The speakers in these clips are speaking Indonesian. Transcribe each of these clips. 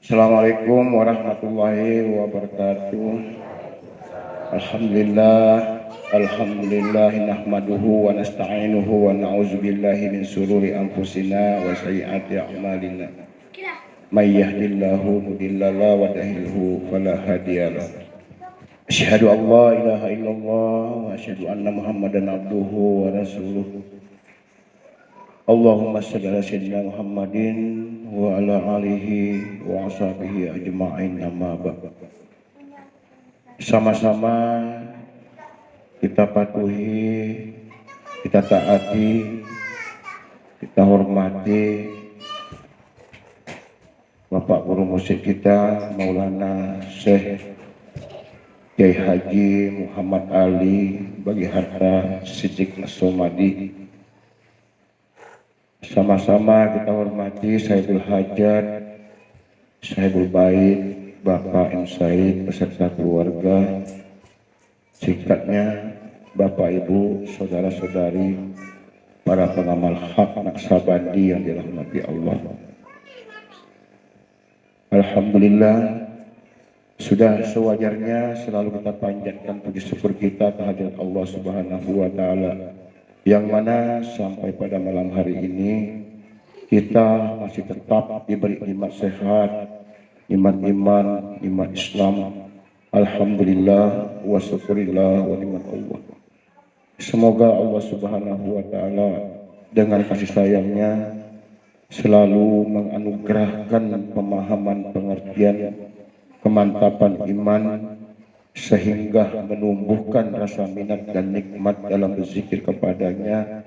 Assalamualaikum warahmatullahi wabarakatuh. Alhamdulillah nahmaduhu wa nasta'inuhu wa na'udzubillahi min sururi anfusina wa sayyiati a'malina. May yahdihillahu mudhillalah wa yudhlilhu fala hadiyalah. Asyhadu an la ilaha illallah wa asyhadu anna Muhammadan abduhu wa rasuluh. Allahumma shalli ala sayyidina Muhammadin wa ala alihi wa ashabihi ajma'in, amma ba'd. Sama-sama kita patuhi, kita taati, kita hormati Bapak Guru Musik kita Maulana Syekh Kiai Haji Muhammad Ali Bagi Harta Siddiq As-Somadi. Sama-sama kita hormati Sayyidul Hajat, Sahibul Bait, Bapak M. Said beserta keluarga, singkatnya Bapak Ibu, saudara-saudari, para pengamal hak Naksabandi yang dirahmati Allah. Alhamdulillah, sudah sewajarnya selalu kita panjatkan puji syukur kita kehadirat Allah Subhanahu wa Ta'ala, yang mana sampai pada malam hari ini kita masih tetap diberi nikmat sehat, nikmat iman, nikmat Islam. Alhamdulillah wa syukurillah wa nikmat Allah. Semoga Allah Subhanahu wa Ta'ala dengan kasih sayangnya selalu menganugerahkan pemahaman, pengertian, kemantapan iman, sehingga menumbuhkan rasa minat dan nikmat dalam berzikir kepadanya,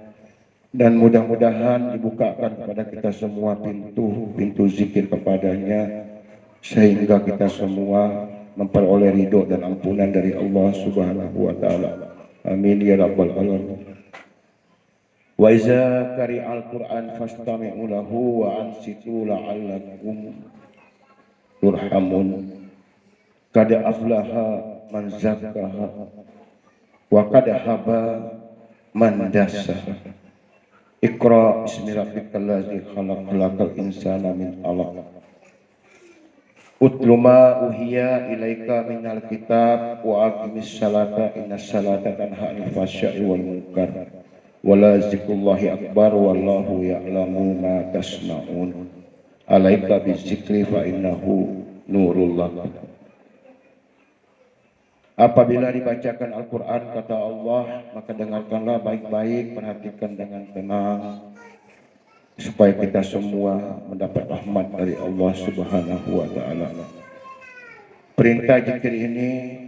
dan mudah-mudahan dibukakan kepada kita semua pintu zikir kepadanya, sehingga kita semua memperoleh ridho dan ampunan dari Allah Subhanahu wa Ta'ala. Amin ya rabbal alamin. Wa iza qari'al Qur'an fastami'u lahu wa ansitu la'allakum turhamun. Qad aflaha man zakkaha wa qad haba man dassaha. Iqra bismi rabbikal ladzi khalaq, khalaqal insana min 'alaq. Utlu ma uhiya ilaika minal kitab wa aqimis salata innas salata tanha 'anil fahsya'i wal munkar wa la zikrullahi akbar wallahu ya'lamu ma tasna'un. Alaika bizikri fa innahu nurullah. Apabila dibacakan Al-Quran, kata Allah, maka dengarkanlah baik-baik, perhatikan dengan tenang, supaya kita semua mendapat rahmat dari Allah Subhanahu wa Ta'ala. Perintah zikir ini,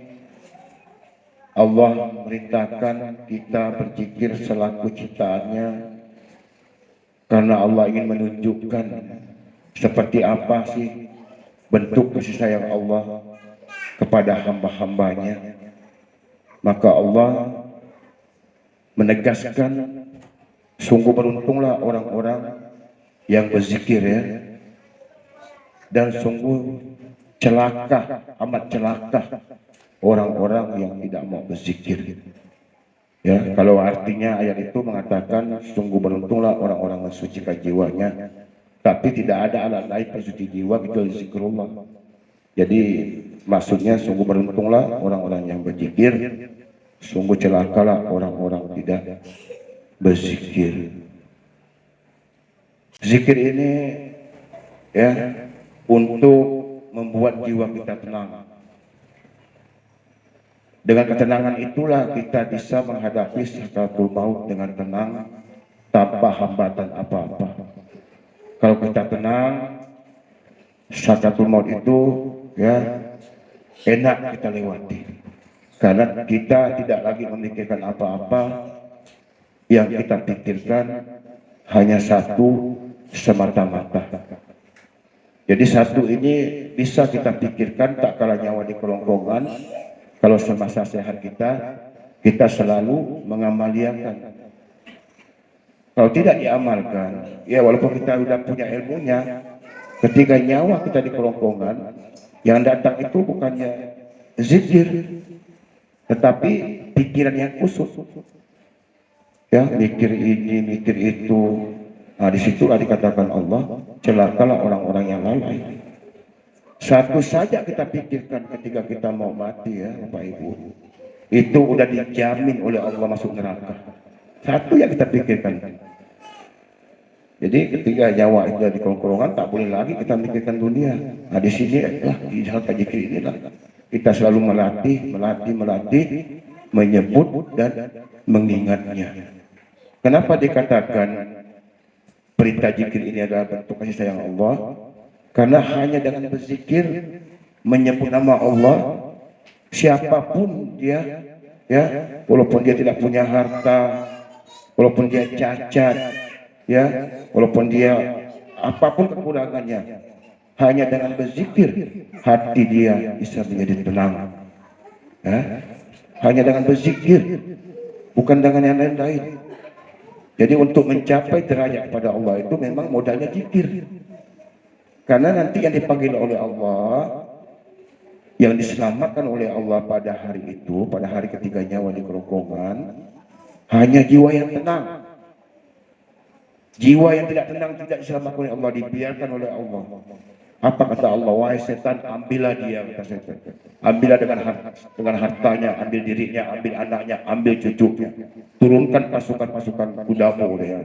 Allah memerintahkan kita berzikir selaku ciptaannya, karena Allah ingin menunjukkan seperti apa sih bentuk kasih sayang Allah kepada hamba-hambanya. Maka Allah menegaskan, sungguh beruntunglah orang-orang yang berzikir ya, dan sungguh celaka, amat celaka orang-orang yang tidak mau berzikir. Ya, kalau artinya ayat itu mengatakan sungguh beruntunglah orang-orang yang mensucikan jiwanya, tapi tidak ada alat lain pensuci jiwa kecuali zikrullah. Jadi maksudnya sungguh beruntunglah orang-orang yang berzikir, sungguh celakalah orang-orang tidak berzikir. Zikir ini ya untuk membuat jiwa kita tenang. Dengan ketenangan itulah kita bisa menghadapi sakratul maut dengan tenang, tanpa hambatan apa-apa. Kalau kita tenang, sakratul maut itu ya enak kita lewati, karena kita tidak lagi memikirkan apa-apa. Yang kita pikirkan hanya satu semata-mata. Jadi satu ini bisa kita pikirkan tak kala nyawa di kerongkongan. Kalau semasa sehat kita selalu mengamaliakan. Kalau tidak diamalkan, ya walaupun kita sudah punya ilmunya, ketika nyawa kita di kerongkongan, yang datang itu bukannya zikir, tetapi pikiran yang kusut. Ya, mikir ini, mikir itu. Nah, disitulah dikatakan Allah, celakalah orang-orang yang lalai. Satu saja kita pikirkan ketika kita mau mati ya Bapak Ibu. Itu udah dijamin oleh Allah masuk neraka. Satu yang kita pikirkan. Jadi ketika nyawa itu di kerongkongan tak boleh lagi kita mikirkan dunia. Nah di sini lah di dalam zikir inilah kita selalu melatih, menyebut dan mengingatnya. Kenapa dikatakan perintah zikir ini adalah bentuk kasih sayang Allah? Karena hanya dengan berzikir, menyebut nama Allah, siapapun dia, ya, walaupun dia tidak punya harta, walaupun dia cacat, ya, walaupun dia apapun kekurangannya, hanya dengan berzikir hati dia bisa menjadi tenang. Ya. Hanya dengan berzikir, bukan dengan yang lain-lain. Jadi untuk mencapai derajat kepada Allah itu memang modalnya zikir. Karena nanti yang dipanggil oleh Allah, yang diselamatkan oleh Allah pada hari itu, pada hari ketiga nyawa di kerongkongan, hanya jiwa yang tenang. Jiwa yang tidak tenang tidak diselamatkan oleh Allah, dibiarkan oleh Allah. Apa kata Allah? Wahai setan, ambillah dia, kata setan. Ambillah dengan hartanya, ambil dirinya, ambil anaknya, ambil cucunya. Turunkan pasukan-pasukan kudamu ya.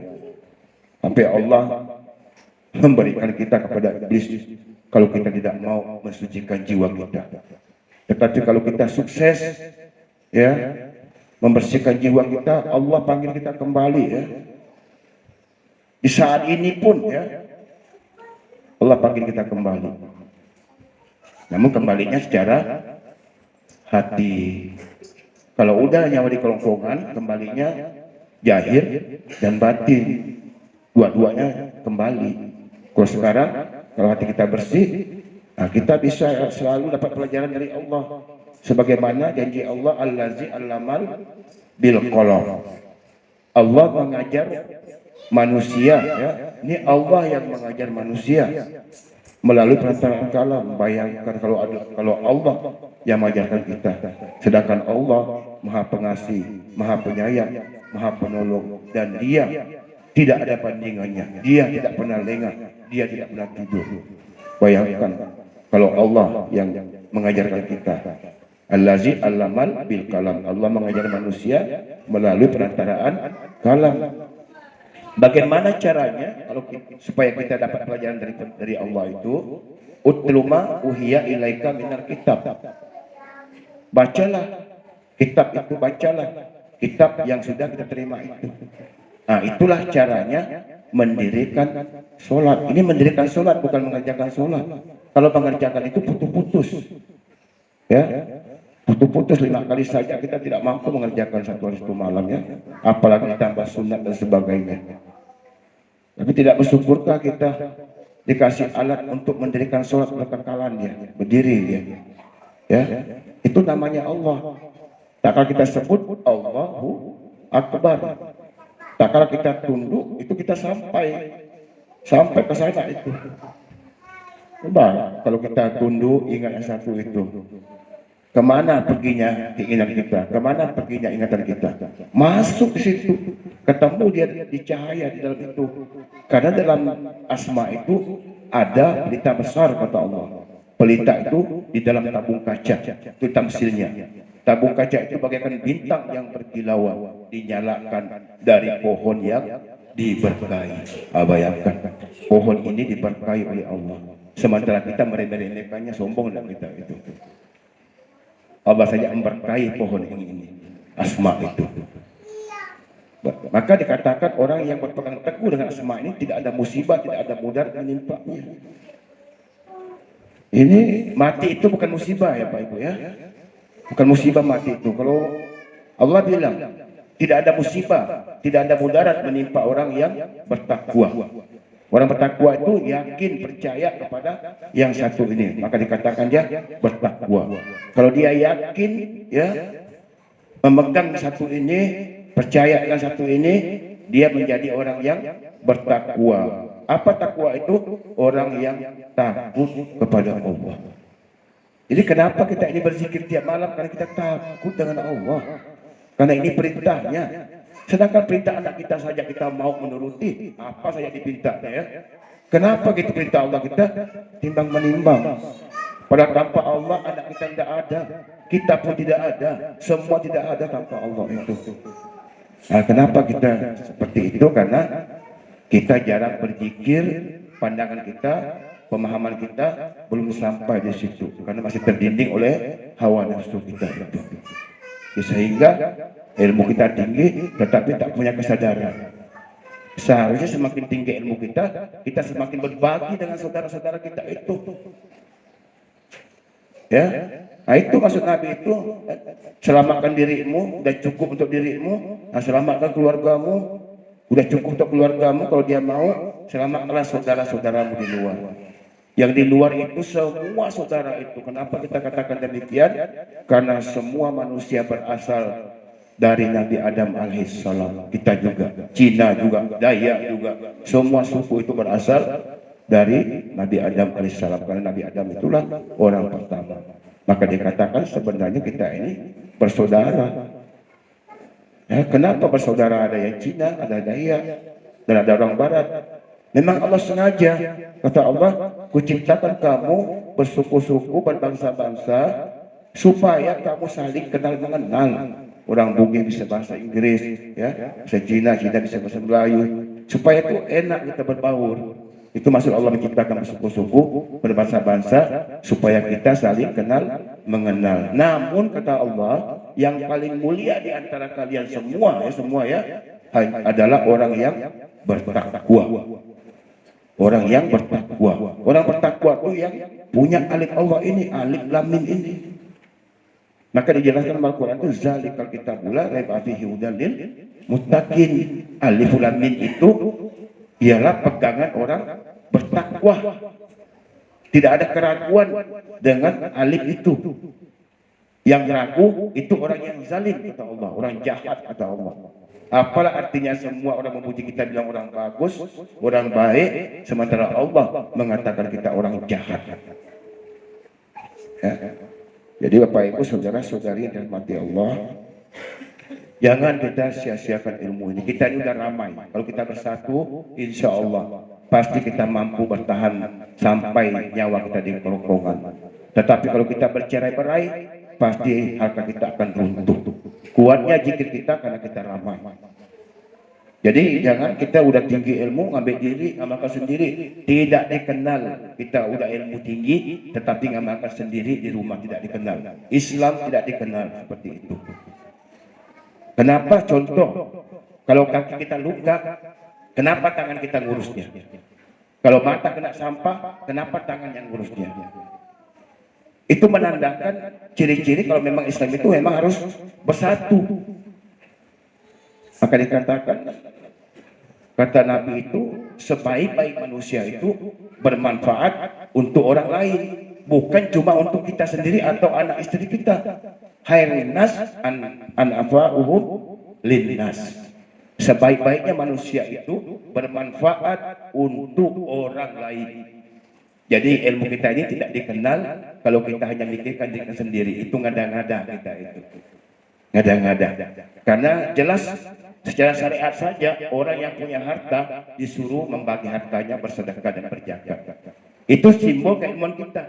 Sampai Allah memberikan kita kepada iblis kalau kita tidak mau mensucikan jiwa kita. Tetapi kalau kita sukses ya membersihkan jiwa kita, Allah panggil kita kembali ya. Di saat ini pun ya Allah panggil kita kembali. Namun kembalinya secara hati. Kalau udah nyawa di kerongkongan, kembalinya zahir dan batin. Dua-duanya kembali. Kalau sekarang, kalau hati kita bersih, nah kita bisa selalu dapat pelajaran dari Allah. Sebagaimana janji Allah, Allazi allamal bil qalam. Allah mengajar manusia, ya. Ini Allah yang mengajar manusia melalui perantaraan kalam. Bayangkan kalau Allah yang mengajarkan kita, sedangkan Allah Maha Pengasih, Maha Penyayang, Maha Penolong, dan Dia tidak ada bandingannya. Dia tidak pernah lengah, Dia tidak pernah tidur. Bayangkan kalau Allah yang mengajarkan kita. Allazi allamal bil kalam. Allah mengajar manusia melalui perantaraan kalam. Bagaimana caranya supaya kita dapat pelajaran dari Allah itu? Utluma uhiya ilaika minar kitab. Bacalah kitab itu, bacalah kitab yang sudah kita terima itu. Nah, itulah caranya mendirikan sholat. Ini mendirikan sholat, bukan mengerjakan sholat. Kalau mengerjakan itu putus-putus, ya, putus-putus 5 kali saja kita tidak mampu mengerjakan satu hari satu malam ya. Apalagi tambah sunat dan sebagainya. Tapi tidak bersyukurkah kita dikasih alat untuk mendirikan sholat berkekalan dia, berdiri dia, ya, itu namanya Allah. Tak kalau kita sebut Allahu Akbar. Tak kalau kita tunduk, itu kita sampai ke sana itu. Coba kalau kita tunduk, ingat yang satu itu. Kemana perginya keinginan kita? Kemana perginya ingatan kita? Masuk di situ, ketemu dia di cahaya di dalam itu. Karena dalam asma itu ada pelita besar kata Allah. Pelita itu di dalam tabung kaca, itu tamsilnya. Tabung kaca itu bagaikan bintang yang berkilauan, dinyalakan dari pohon yang diberkahi. Bayangkan, pohon ini diberkahi oleh Allah. Sementara kita meremeh-remehkannya, sombong dan kita itu. Allah saja memberkahi pohon ini, asma itu. Maka dikatakan orang yang berpegang teguh dengan asma ini tidak ada musibah, tidak ada mudarat menimpanya. Ini mati itu bukan musibah ya Pak Ibu ya. Bukan musibah mati itu. Kalau Allah bilang tidak ada musibah, tidak ada mudarat menimpa orang yang bertakwa. Orang bertakwa itu yakin, percaya kepada yang satu ini, maka dikatakan dia bertakwa. Kalau dia yakin ya memegang satu ini, percaya dengan satu ini, dia menjadi orang yang bertakwa. Apa takwa itu? Orang yang takut kepada Allah. Jadi kenapa kita ini berzikir tiap malam? Karena kita takut dengan Allah. Karena ini perintahnya. Sedangkan perintah anak kita saja kita mau menuruti, apa saja dipintanya ya. Kenapa gitu perintah Allah kita timbang menimbang? Padahal tanpa Allah anak kita tidak ada, kita pun tidak ada, semua tidak ada tanpa Allah itu. Nah, kenapa kita seperti itu? Karena kita jarang berzikir, pandangan kita, pemahaman kita belum sampai di situ, karena masih terdinding oleh hawa nafsu kita itu. Sehingga ilmu kita tinggi, tetapi tak punya kesadaran. Seharusnya semakin tinggi ilmu kita, kita semakin berbagi dengan saudara-saudara kita itu. Ya, nah itu maksud Nabi itu, selamatkan dirimu, udah cukup untuk dirimu, nah selamatkan keluargamu, udah cukup untuk keluargamu. Kalau dia mau, selamatkanlah saudara-saudaramu di luar. Yang di luar itu semua saudara itu. Kenapa kita katakan demikian? Karena semua manusia berasal dari Nabi Adam alaihissalam. Kita juga, Cina juga, Dayak juga, semua suku itu berasal dari Nabi Adam alaihissalam. Karena Nabi Adam itulah orang pertama. Maka dikatakan sebenarnya kita ini bersaudara. Ya, kenapa bersaudara? Ada yang Cina, ada Dayak, dan ada orang Barat. Memang Allah sengaja. Kata Allah, kuciptakan kamu bersuku-suku, berbangsa-bangsa, supaya kamu saling kenal mengenal. Orang Bugis bisa bahasa Inggris, ya, bisa Cina bisa bahasa Melayu, supaya itu enak kita berbaur. Itu maksud Allah menciptakan bersuku-suku, berbangsa-bangsa, supaya kita saling kenal mengenal. Namun kata Allah, yang paling mulia di antara kalian semua ya, adalah orang yang bertakwa. Orang yang bertakwa. Orang bertakwa itu yang punya alif Allah ini, alif lam mim ini. Maka dijelaskan dalam Al-Quran itu zalikal kitabul la raiba fihi hudal lil muttaqin. Alif lam mim itu ialah pegangan orang bertakwa. Tidak ada keraguan dengan alif itu. Yang ragu itu orang yang zalim kata Allah, orang jahat kata Allah. Apalah artinya semua orang memuji kita bilang orang bagus, orang baik, sementara Allah mengatakan kita orang jahat. Ya. Jadi Bapak Ibu saudara-saudari yang dirahmati Allah, jangan kita sia-siakan ilmu ini. Kita ini udah ramai. Kalau kita bersatu, insya Allah pasti kita mampu bertahan sampai nyawa kita di kerongkongan. Tetapi kalau kita bercerai-berai, pasti harta kita akan runtuh. Kuatnya zikir kita karena kita ramai. Jadi jangan kita udah tinggi ilmu, ngambil diri, ngamalkan sendiri, tidak dikenal. Kita udah ilmu tinggi, tetapi ngamalkan sendiri di rumah tidak dikenal. Islam tidak dikenal seperti itu. Kenapa? Contoh, kalau kaki kita luka, kenapa tangan kita ngurusnya? Kalau mata kena sampah, kenapa tangan yang ngurusnya? Itu menandakan ciri-ciri kalau memang Islam itu memang harus bersatu. Maka dikatakan, kata Nabi itu, sebaik-baik manusia itu bermanfaat untuk orang lain, bukan cuma untuk kita sendiri atau anak istri kita. Khairun nas an afa'uhum linnas. Sebaik-baiknya manusia itu bermanfaat untuk orang lain. Jadi ilmu kita ini tidak dikenal kalau kita hanya mikirkan diri sendiri. Itu ngada-ngada kita itu. Ngada-ngada. Karena jelas secara syariat saja orang yang punya harta disuruh membagi hartanya, bersedekah dan berzakat. Itu simbol keilmuan kita.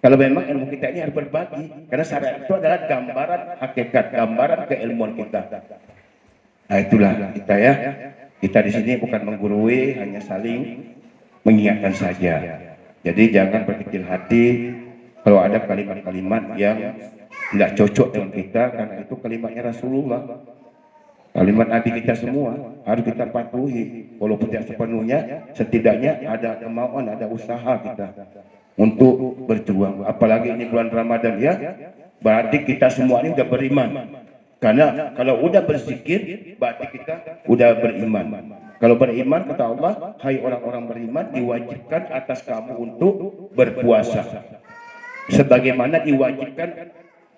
Kalau memang ilmu kita ini harus berbagi, karena syariat itu adalah gambaran hakikat, gambaran keilmuan kita. Nah itulah kita ya. Kita di sini bukan menggurui, hanya saling mengingatkan saja. Jadi jangan berkecil hati kalau ada kalimat-kalimat yang tidak cocok dengan kita, karena itu kalimatnya Rasulullah. Kalimat Nabi kita semua harus kita patuhi, walaupun tidak sepenuhnya, setidaknya ada kemauan, ada usaha kita untuk berjuang. Apalagi ini bulan Ramadan ya, berarti kita semua ini sudah beriman. Karena kalau udah berzikir, berarti kita udah beriman. Kalau beriman, kata Allah, hai orang-orang beriman, diwajibkan atas kamu untuk berpuasa. Sebagaimana diwajibkan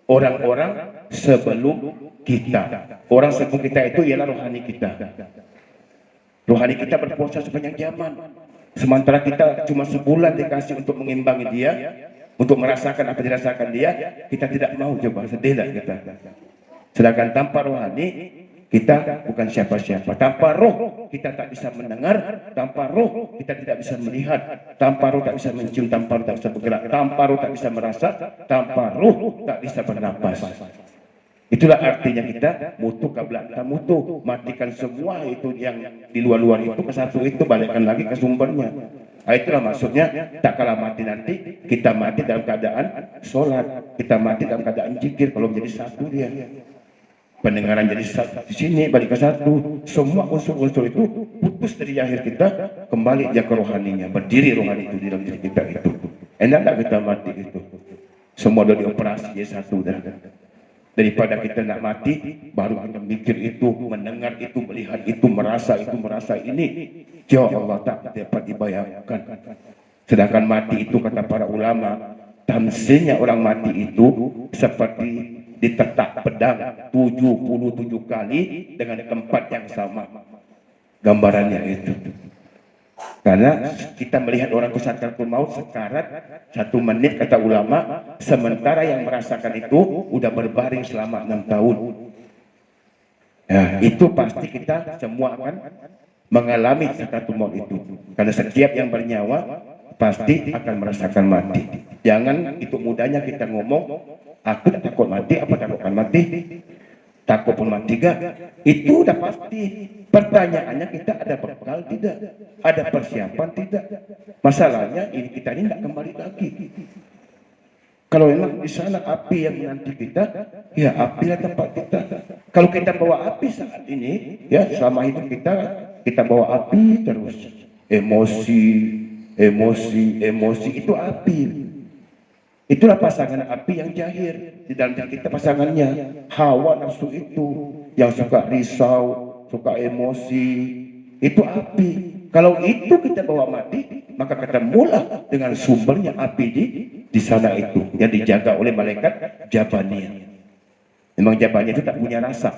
orang-orang sebelum kita. Orang sebelum kita itu ialah rohani kita. Rohani kita berpuasa sepanjang zaman. Sementara kita cuma sebulan dikasih untuk mengimbangi dia, untuk merasakan apa dirasakan dia, kita tidak mau. Coba sedih lah kita. Sedangkan tanpa rohani, Kita bukan siapa-siapa. Tanpa roh kita tak bisa mendengar, tanpa roh kita tidak bisa melihat, tanpa roh tak bisa mencium, tanpa roh tak bisa bergerak, tanpa roh tak bisa merasa, tanpa roh tak bisa bernapas. Itulah artinya kita mutu kabla kita mutu, matikan semua itu yang di luar-luar itu ke satu itu, balikkan lagi ke sumbernya. Nah, itulah maksudnya, tak kalah mati nanti kita mati dalam keadaan sholat, kita mati dalam keadaan zikir. Kalau menjadi satu dia, pendengaran jadi satu di sini, balik ke satu, semua unsur-unsur itu putus dari akhir kita, kembali dia ke rohaninya, berdiri rohani itu di dalam diri kita itu. Enak tak kita mati itu? Semua udah dioperasi jadi satu dah. Daripada kita nak mati baru kita mikir itu, mendengar itu, melihat itu, merasa ini, ya Allah tak dapat dibayangkan. Sedangkan mati itu kata para ulama, tamsilnya orang mati itu seperti ditetak pedang 77 kali dengan tempat yang sama. Gambarannya itu. Karena kita melihat orang kesakratul maut sekarat 1 menit kata ulama, sementara yang merasakan itu udah berbaring selama 6 tahun. Nah, itu pasti kita semua akan mengalami sakratul maut itu. Karena setiap yang bernyawa pasti akan merasakan mati. Jangan itu mudahnya kita ngomong, aku tak takut mati, apa takutkan mati? Takut pun mati gak? Itu udah pasti. Pertanyaannya kita ada bekal tidak? Ada persiapan tidak? Masalahnya ini kita ini tidak kembali lagi. Kalau memang di sana api yang menanti kita, ya apilah tempat kita. Kalau kita bawa api saat ini, ya selama hidup kita bawa api terus. Emosi itu api. Itulah pasangan api yang jahir di dalam diri kita, pasangannya hawa nafsu itu yang suka risau, suka emosi, itu api. Kalau itu kita bawa mati, maka ketemulah dengan sumbernya api di sana itu yang dijaga oleh malaikat Jabaniyah. Memang Jabaniyah itu tak punya rasa.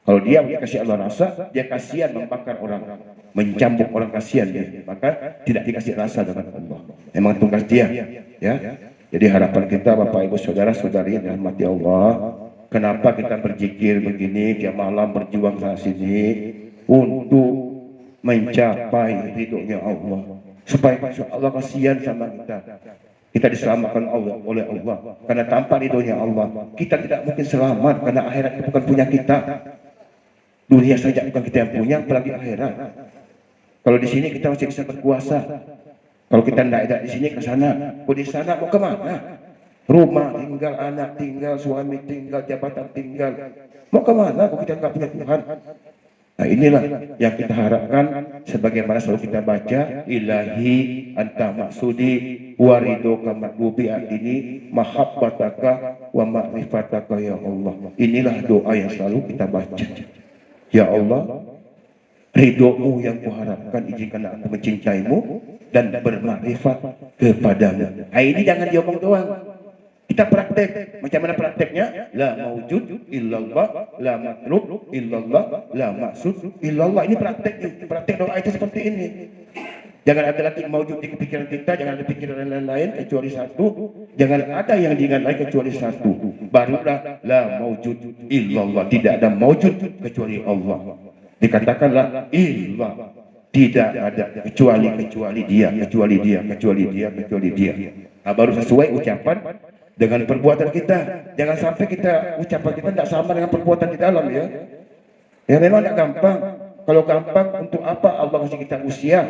Kalau dia kasih Allah rasa, dia kasihan membakar orang, mencambuk orang, kasihan dia, maka tidak dikasih rasa dengan Allah. Memang tugas dia, ya. Jadi harapan kita Bapak Ibu Saudara-saudari yang dirahmati Allah, kenapa kita berzikir begini, tiap malam berjuang sana sini untuk mencapai ridhonya Allah, supaya Allah kasihan sama kita. Kita diselamatkan oleh Allah, karena tanpa ridhonya Allah kita tidak mungkin selamat, karena akhirat itu bukan punya kita. Dunia saja bukan kita yang punya, apalagi akhirat. Kalau di sini kita masih bisa berkuasa. Kalau kita tidak ada di sini ke sana, kalau di sana mau kemana? Rumah tinggal, anak tinggal, suami tinggal, jabatan tinggal. Mau kemana kalau kita nggak punya Tuhan? Nah inilah yang kita harapkan, sebagaimana selalu kita baca, ilahi anta maksudi waridoka makbubi ini mahabbataka wa ma'rifataka ya Allah. Inilah doa yang selalu kita baca. Ya Allah, ridhomu yang kuharapkan, izinkan aku mencintaimu dan bermakrifat kepadamu. Nah, ini jangan diomong doang, kita praktek. Macam mana prakteknya? La maujud illallah, la matlub illallah, la maksud illallah. Ini praktek doa itu seperti ini. Jangan ada lagi maujud di pikiran kita, jangan ada pikiran lain kecuali satu, jangan ada yang diingat lain kecuali satu. Barulah la maujud illallah, tidak ada maujud kecuali Allah. Dikatakanlah illallah, tidak ada kecuali dia. Nah, baru sesuai ucapan dengan perbuatan kita. Jangan sampai ucapan kita tidak sama dengan perbuatan di dalam, ya. Ya memang tidak gampang. Kalau gampang, untuk apa Allah kasih kita usia?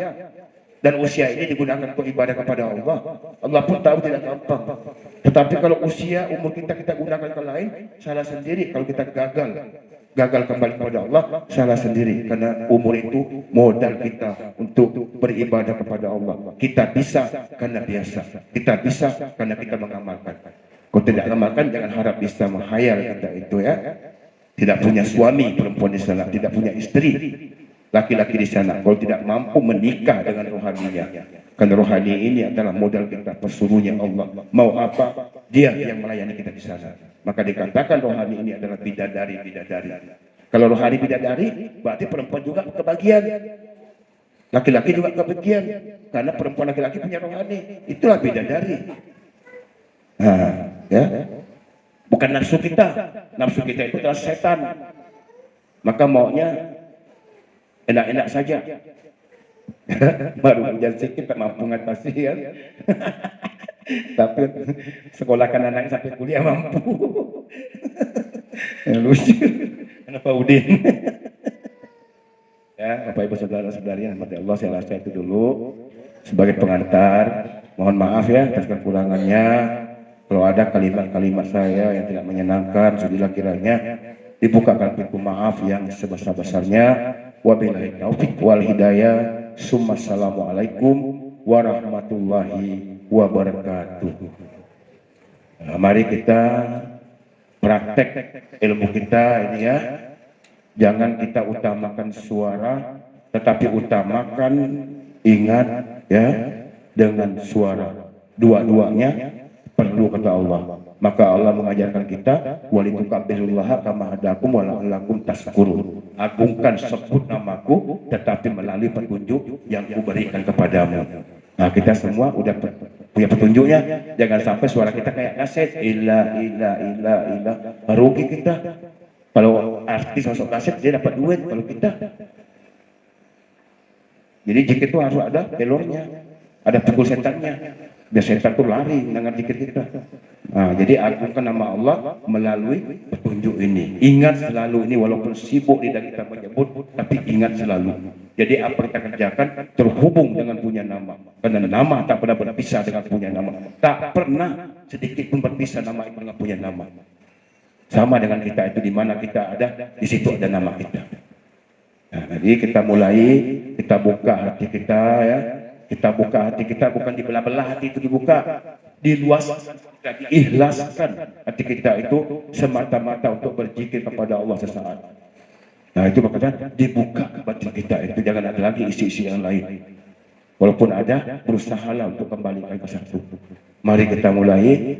Dan usia ini digunakan untuk ibadah kepada Allah. Allah pun tahu tidak gampang. Tetapi kalau usia umur kita gunakan ke lain, salah sendiri. Kalau kita gagal kembali kepada Allah, salah sendiri. Karena umur itu modal kita untuk beribadah kepada Allah. Kita bisa karena biasa, kita bisa karena kita mengamalkan. Kalau tidak mengamalkan, jangan harap bisa menghayal kita itu, ya. Tidak punya suami perempuan di sana, tidak punya istri laki-laki di sana, kalau tidak mampu menikah dengan rohaninya. Karena rohani ini adalah modal kita, pesuruhnya Allah. Mau apa, dia yang melayani kita di sana. Maka dikatakan rohani ini adalah bidadari. Kalau rohani bidadari, berarti perempuan juga kebagian, laki-laki juga kebagian. Karena perempuan laki-laki punya rohani, itulah bidadari. Nah, ya, bukan nafsu kita. Nafsu kita itu adalah setan. maka maunya enak-enak saja. Baru hujan sedikit tak mampu mengatasi ya. Tapi sekolahkan anak sampai kuliah mampu. Lucu. Kenapa Udin? Ya, Bapak Ibu saudara-saudari yang dirahmati Allah, saya rasa itu dulu sebagai pengantar. Mohon maaf ya atas kekurangannya. Kalau ada kalimat-kalimat saya yang tidak menyenangkan, sudilah kiranya dibukakan pintu maaf yang sebesar-besarnya. Wabillahi taufiq wal hidayah. Assalamualaikum warahmatullahi wabarakatuh. Nah, mari kita praktek ilmu kita ini ya. Jangan kita utamakan suara, tetapi utamakan ingat ya dengan suara. Dua-duanya perlu kata Allah. Maka Allah mengajarkan kita walitukabbirullaha kama hadakum wa la'allakum tashkurun. Agungkan sebut namaku tetapi melalui petunjuk yang kuberikan kepadamu. Nah, kita semua udah punya petunjuknya. Jangan sampai suara kita kayak kaset illa rugi kita. Kalau artis masuk kaset dia dapat duit, kalau kita. Jadi jikir itu harus ada pelornya, ada pukul setannya. Biar setan itu lari mendengar zikir kita. Nah, jadi agungkan nama Allah melalui petunjuk ini. Ingat selalu ini, walaupun sibuk tidak kita menyebut, tapi ingat selalu. Jadi apa kita kerjakan terhubung dengan punya nama. Karena nama tak pernah berpisah dengan punya nama. Tak pernah sedikit pun berpisah nama itu dengan punya nama. Sama dengan kita itu, di mana kita ada, di situ ada nama kita. Nah, jadi kita mulai, kita buka hati kita ya. Kita buka hati kita, bukan dibelah-belah hati itu dibuka, diluaskan, diikhlaskan hati kita itu semata-mata untuk berzikir kepada Allah sesaat. Nah itu makanya dibuka batin kita itu, jangan ada lagi isi-isi yang lain. Walaupun ada, berusahalah untuk kembalikan ke satu. Mari kita mulai.